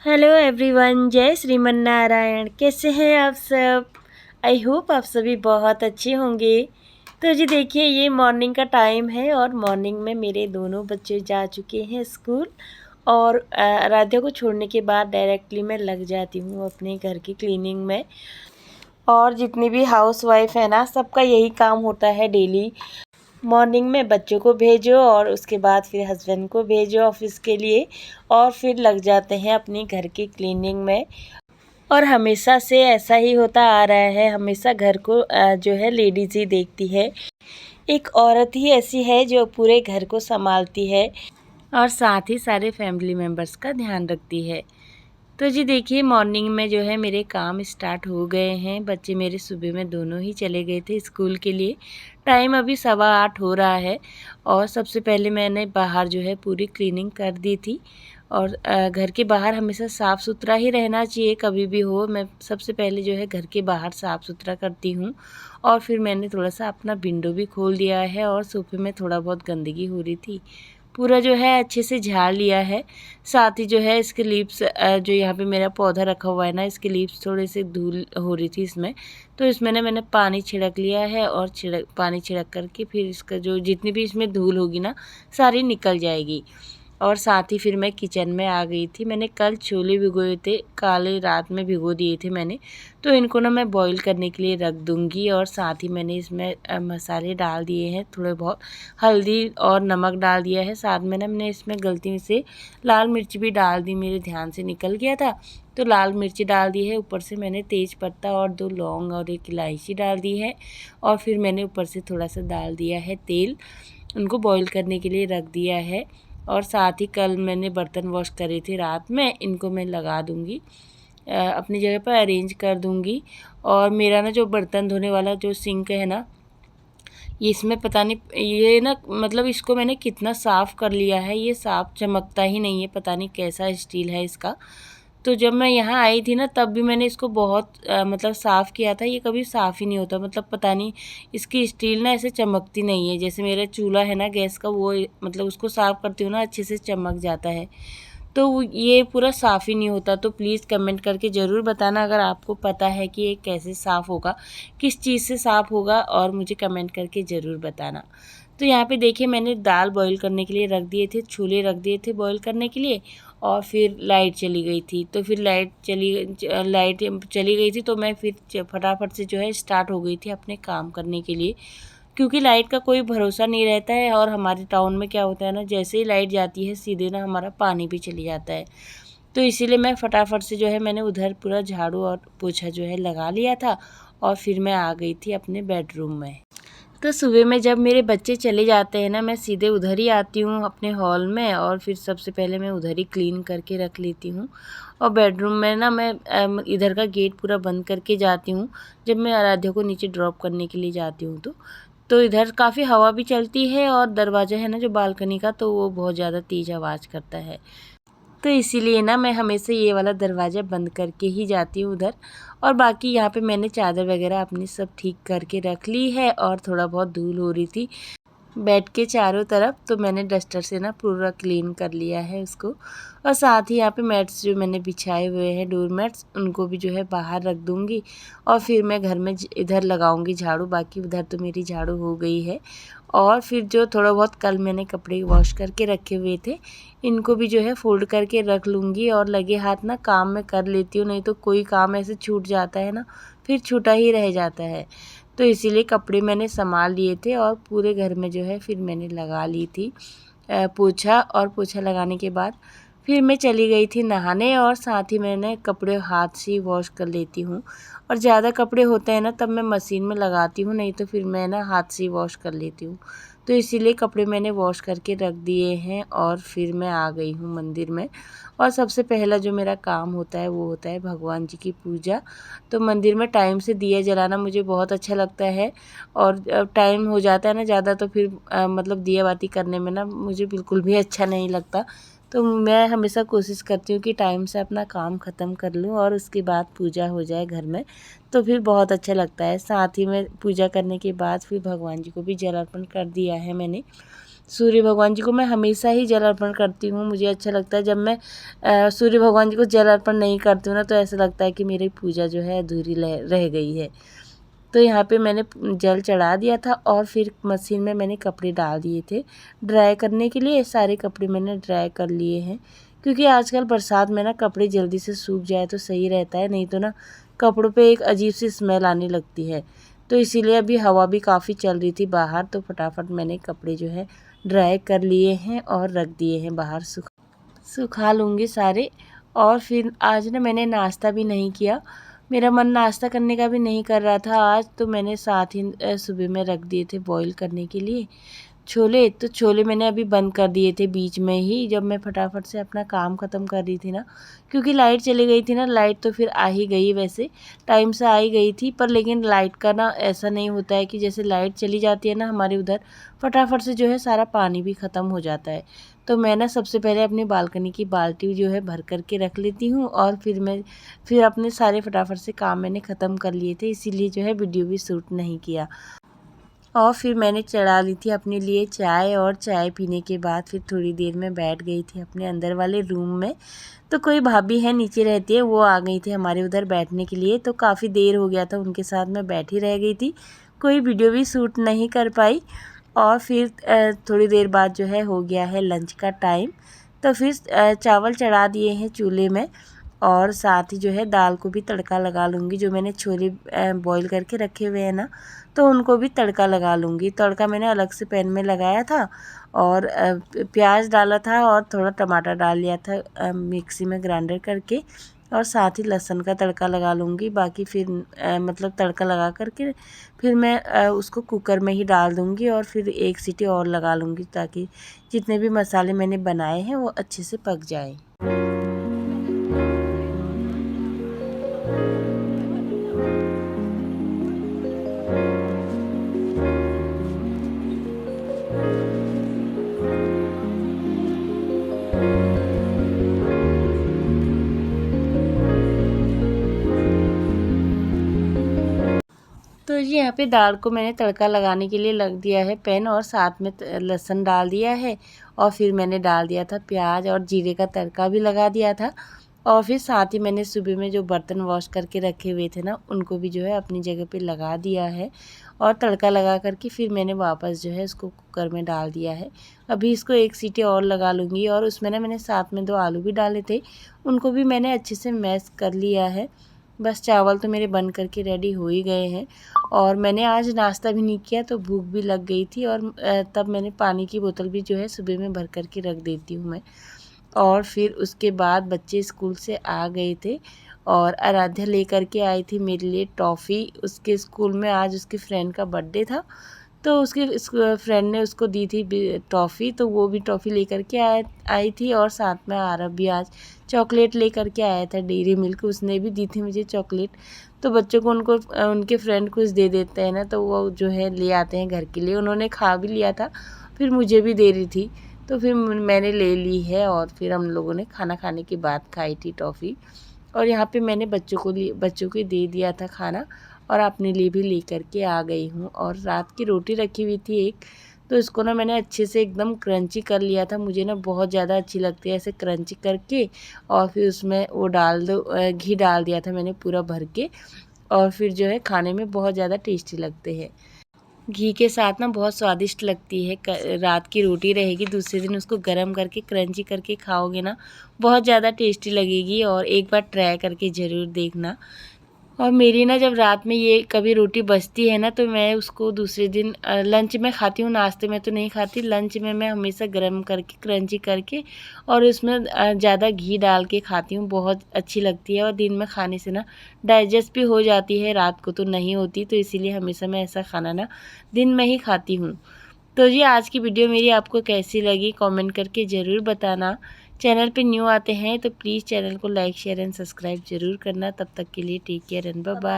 Hello everyone, जय श्रीमन नारायण। कैसे हैं आप सब? आई होप आप सभी बहुत अच्छे होंगे। तो जी देखिए, ये मॉर्निंग का टाइम है और मॉर्निंग में मेरे दोनों बच्चे जा चुके हैं स्कूल। और आराध्या को छोड़ने के बाद डायरेक्टली मैं लग जाती हूँ अपने घर की क्लीनिंग में। और जितनी भी हाउस वाइफ है ना, सबका यही काम होता है डेली। मॉर्निंग में बच्चों को भेजो और उसके बाद फिर हस्बैंड को भेजो ऑफिस के लिए, और फिर लग जाते हैं अपनी घर की क्लीनिंग में। और हमेशा से ऐसा ही होता आ रहा है, हमेशा घर को जो है लेडीज़ ही देखती है। एक औरत ही ऐसी है जो पूरे घर को संभालती है और साथ ही सारे फैमिली मेम्बर्स का ध्यान रखती है। तो जी देखिए, मॉर्निंग में जो है मेरे काम स्टार्ट हो गए हैं। बच्चे मेरे सुबह में दोनों ही चले गए थे स्कूल के लिए। टाइम अभी 7:15 हो रहा है। और सबसे पहले मैंने बाहर जो है पूरी क्लीनिंग कर दी थी। और घर के बाहर हमेशा साफ़ सुथरा ही रहना चाहिए, कभी भी हो। मैं सबसे पहले जो है घर के बाहर साफ़ सुथरा करती हूँ। और फिर मैंने थोड़ा सा अपना विंडो भी खोल दिया है, और सोफे में थोड़ा बहुत गंदगी हो रही थी, पूरा जो है अच्छे से झाड़ लिया है। साथ ही जो है इसके लीव्स, जो यहाँ पे मेरा पौधा रखा हुआ है ना, इसके लीव्स थोड़े से धूल हो रही थी इसमें। तो इसमें ना मैंने पानी छिड़क लिया है, और पानी छिड़क करके फिर इसका जो जितनी भी इसमें धूल होगी ना, सारी निकल जाएगी। और साथ ही फिर मैं किचन में आ गई थी। मैंने कल छोले भिगोए थे, काले रात में भिगो दिए थे मैंने। तो इनको ना मैं बॉईल करने के लिए रख दूँगी। और साथ ही मैंने इसमें मसाले डाल दिए हैं, थोड़े बहुत हल्दी और नमक डाल दिया है। साथ में ना मैंने इसमें गलती से लाल मिर्च भी डाल दी, मेरे ध्यान से निकल गया था। तो लाल मिर्च डाल दी है। ऊपर से मैंने तेज पत्ता और 2 लौंग और 1 इलायची डाल दी है। और फिर मैंने ऊपर से थोड़ा सा डाल दिया है तेल। उनको बॉईल करने के लिए रख दिया है। और साथ ही कल मैंने बर्तन वॉश करे थे रात में, इनको मैं लगा दूँगी, अपनी जगह पर अरेंज कर दूँगी। और मेरा ना जो बर्तन धोने वाला जो सिंक है ना, ये इसमें पता नहीं, ये ना मतलब इसको मैंने कितना साफ़ कर लिया है, ये साफ़ चमकता ही नहीं है, पता नहीं कैसा स्टील है इसका। तो जब मैं यहाँ आई थी ना, तब भी मैंने इसको बहुत मतलब साफ़ किया था, ये कभी साफ़ ही नहीं होता। मतलब पता नहीं, इसकी स्टील ना ऐसे चमकती नहीं है। जैसे मेरा चूल्हा है ना गैस का, वो मतलब उसको साफ़ करती हूँ ना, अच्छे से चमक जाता है। तो ये पूरा साफ़ ही नहीं होता। तो प्लीज़ कमेंट करके ज़रूर बताना अगर आपको पता है कि ये कैसे साफ़ होगा, किस चीज़ से साफ़ होगा, और मुझे कमेंट करके ज़रूर बताना। तो यहाँ पे देखिए, मैंने दाल बॉईल करने के लिए रख दिए थे, छोले रख दिए थे बॉईल करने के लिए। और फिर लाइट चली गई थी, तो फिर लाइट चली गई थी, तो मैं फिर फटाफट से जो है स्टार्ट हो गई थी अपने काम करने के लिए। क्योंकि लाइट का कोई भरोसा नहीं रहता है। और हमारे टाउन में क्या होता है ना, जैसे ही लाइट जाती है सीधे ना हमारा पानी भी चली जाता है। तो इसीलिए मैं फटाफट से जो है मैंने उधर पूरा झाड़ू और पोछा जो है लगा लिया था। और फिर मैं आ गई थी अपने बेडरूम में। तो सुबह में जब मेरे बच्चे चले जाते हैं ना, मैं सीधे उधर ही आती हूँ अपने हॉल में, और फिर सबसे पहले मैं उधर ही क्लीन करके रख लेती हूँ। और बेडरूम में ना मैं इधर का गेट पूरा बंद करके जाती हूँ, जब मैं आराध्या को नीचे ड्रॉप करने के लिए जाती हूँ। तो इधर काफ़ी हवा भी चलती है, और दरवाज़ा है ना जो बालकनी का, तो वो बहुत ज़्यादा तेज़ आवाज़ करता है। तो इसीलिए ना मैं हमेशा ये वाला दरवाज़ा बंद करके ही जाती हूँ उधर। और बाकी यहाँ पे मैंने चादर वगैरह अपनी सब ठीक करके रख ली है, और थोड़ा बहुत धूल हो रही थी बेड के चारों तरफ, तो मैंने डस्टर से ना पूरा क्लीन कर लिया है उसको। और साथ ही यहाँ पे मैट्स जो मैंने बिछाए हुए हैं, डोर मैट्स, उनको भी जो है बाहर रख दूँगी। और फिर मैं घर में इधर लगाऊंगी झाड़ू, बाकी उधर तो मेरी झाड़ू हो गई है। और फिर जो थोड़ा बहुत कल मैंने कपड़े वॉश करके रखे हुए थे, इनको भी जो है फ़ोल्ड करके रख लूँगी। और लगे हाथ ना काम में कर लेती हूँ, नहीं तो कोई काम ऐसे छूट जाता है ना, फिर छूटा ही रह जाता है। तो इसीलिए कपड़े मैंने संभाल लिए थे, और पूरे घर में जो है फिर मैंने लगा ली थी पोछा। और पोछा लगाने के बाद फिर मैं चली गई थी नहाने, और साथ ही मैंने कपड़े हाथ से ही वॉश कर लेती हूँ। और ज़्यादा कपड़े होते हैं ना, तब मैं मशीन में लगाती हूँ, नहीं तो फिर मैं ना हाथ से ही वॉश कर लेती हूँ। तो इसीलिए कपड़े मैंने वॉश करके रख दिए हैं, और फिर मैं आ गई हूँ मंदिर में। और सबसे पहला जो मेरा काम होता है वो होता है भगवान जी की पूजा। तो मंदिर में टाइम से दिया जलाना मुझे बहुत अच्छा लगता है। और टाइम हो जाता है ना ज़्यादा, तो फिर मतलब दिया बाती करने में ना मुझे बिल्कुल भी अच्छा नहीं लगता। तो मैं हमेशा कोशिश करती हूँ कि टाइम से अपना काम ख़त्म कर लूँ, और उसके बाद पूजा हो जाए घर में, तो फिर बहुत अच्छा लगता है। साथ ही में पूजा करने के बाद फिर भगवान जी को भी जल अर्पण कर दिया है मैंने। सूर्य भगवान जी को मैं हमेशा ही जल अर्पण करती हूँ। मुझे अच्छा लगता है जब मैं सूर्य भगवान जी को जल अर्पण नहीं करती हूँ ना, तो ऐसा लगता है कि मेरी पूजा जो है अधूरी रह गई है। तो यहाँ पे मैंने जल चढ़ा दिया था और फिर मशीन में मैंने कपड़े डाल दिए थे ड्राई करने के लिए। सारे कपड़े मैंने ड्राई कर लिए हैं, क्योंकि आजकल बरसात में ना कपड़े जल्दी से सूख जाए तो सही रहता है, नहीं तो ना कपड़ों पे एक अजीब सी स्मेल आने लगती है। तो इसीलिए अभी हवा भी काफ़ी चल रही थी बाहर, तो फटाफट मैंने कपड़े जो है ड्राई कर लिए हैं और रख दिए हैं बाहर, सुखा लूँगी सारे। और फिर आज ना मैंने नाश्ता भी नहीं किया, मेरा मन नाश्ता करने का भी नहीं कर रहा था आज, तो मैंने साथ ही सुबह में रख दिए थे बॉईल करने के लिए छोले। तो छोले मैंने अभी बंद कर दिए थे बीच में ही, जब मैं फटाफट से अपना काम ख़त्म कर रही थी ना, क्योंकि लाइट चली गई थी ना। लाइट तो फिर आ ही गई, वैसे टाइम से आ ही गई थी, पर लेकिन लाइट का ना ऐसा नहीं होता है कि जैसे लाइट चली जाती है ना हमारे उधर, फटाफट से जो है सारा पानी भी ख़त्म हो जाता है। तो मैं ना सबसे पहले अपनी बालकनी की बाल्टी जो है भर करके रख लेती हूँ, और फिर अपने सारे फटाफट से काम मैंने ख़त्म कर लिए थे, इसीलिए जो है वीडियो भी शूट नहीं किया। और फिर मैंने चढ़ा ली थी अपने लिए चाय, और चाय पीने के बाद फिर थोड़ी देर में बैठ गई थी अपने अंदर वाले रूम में। तो कोई भाभी है नीचे रहती है, वो आ गई थी हमारे उधर बैठने के लिए, तो काफ़ी देर हो गया था उनके साथ मैं बैठी रह गई थी, कोई वीडियो भी शूट नहीं कर पाई। और फिर थोड़ी देर बाद जो है हो गया है लंच का टाइम, तो फिर चावल चढ़ा दिए हैं चूल्हे में, और साथ ही जो है दाल को भी तड़का लगा लूँगी। जो मैंने छोले बॉईल करके रखे हुए हैं ना, तो उनको भी तड़का लगा लूँगी। तड़का मैंने अलग से पैन में लगाया था, और प्याज डाला था और थोड़ा टमाटर डाल लिया था मिक्सी में ग्राइंडर करके, और साथ ही लहसुन का तड़का लगा लूँगी। बाकी फिर मतलब तड़का लगा करके फिर मैं उसको कुकर में ही डाल दूँगी, और फिर एक सीटी और लगा लूँगी, ताकि जितने भी मसाले मैंने बनाए हैं वो अच्छे से पक जाए। तो जी यहाँ पे दाल को मैंने तड़का लगाने के लिए लग दिया है पैन, और साथ में लहसुन डाल दिया है, और फिर मैंने डाल दिया था प्याज और जीरे का तड़का भी लगा दिया था। और फिर साथ ही मैंने सुबह में जो बर्तन वॉश करके रखे हुए थे ना, उनको भी जो है अपनी जगह पे लगा दिया है, और तड़का लगा करके फिर मैंने वापस जो है इसको कुकर में डाल दिया है। अभी इसको एक सीटी और लगा लूँगी, और उसमें ना मैंने साथ में 2 आलू भी डाले थे, उनको भी मैंने अच्छे से मैश कर लिया है। बस चावल तो मेरे बन करके रेडी हो ही गए हैं। और मैंने आज नाश्ता भी नहीं किया, तो भूख भी लग गई थी, और तब मैंने पानी की बोतल भी जो है सुबह में भर करके रख देती हूँ मैं। और फिर उसके बाद बच्चे स्कूल से आ गए थे, और आराध्या लेकर के आई थी मेरे लिए टॉफ़ी। उसके स्कूल में आज उसके फ्रेंड का बर्थडे था, तो उसके फ्रेंड ने उसको दी थी टॉफ़ी, तो वो भी टॉफ़ी लेकर के आई थी। और साथ में आरव भी आज चॉकलेट लेकर के आया था, डेयरी मिल्क, उसने भी दी थी मुझे चॉकलेट। तो बच्चों को उनके फ्रेंड कुछ दे देते हैं ना, तो वो जो है ले आते हैं घर के लिए। उन्होंने खा भी लिया था, फिर मुझे भी दे रही थी, तो फिर मैंने ले ली है, और फिर हम लोगों ने खाना खाने के बाद खाई थी टॉफ़ी। और यहाँ पे मैंने बच्चों को दे दिया था खाना, और अपने लिए भी ले कर के आ गई हूँ। और रात की रोटी रखी हुई थी एक, तो इसको ना मैंने अच्छे से एकदम क्रंची कर लिया था। मुझे ना बहुत ज़्यादा अच्छी लगती है ऐसे क्रंची करके, और फिर उसमें वो घी डाल दिया था मैंने पूरा भर के, और फिर जो है खाने में बहुत ज़्यादा टेस्टी लगते हैं। घी के साथ ना बहुत स्वादिष्ट लगती है। रात की रोटी रहेगी, दूसरे दिन उसको गरम करके क्रंची करके खाओगे ना, बहुत ज़्यादा टेस्टी लगेगी। और एक बार ट्राई करके ज़रूर देखना। और मेरी ना जब रात में ये कभी रोटी बचती है ना, तो मैं उसको दूसरे दिन लंच में खाती हूँ, नाश्ते में तो नहीं खाती। लंच में मैं हमेशा गरम करके क्रंची करके, और उसमें ज़्यादा घी डाल के खाती हूँ, बहुत अच्छी लगती है। और दिन में खाने से ना डाइजेस्ट भी हो जाती है, रात को तो नहीं होती, तो इसीलिए हमेशा मैं ऐसा खाना ना दिन में ही खाती हूँ। तो जी आज की वीडियो मेरी आपको कैसी लगी कमेंट करके ज़रूर बताना। चैनल पे न्यू आते हैं तो प्लीज़ चैनल को लाइक शेयर एंड सब्सक्राइब ज़रूर करना। तब तक के लिए take care and bye bye.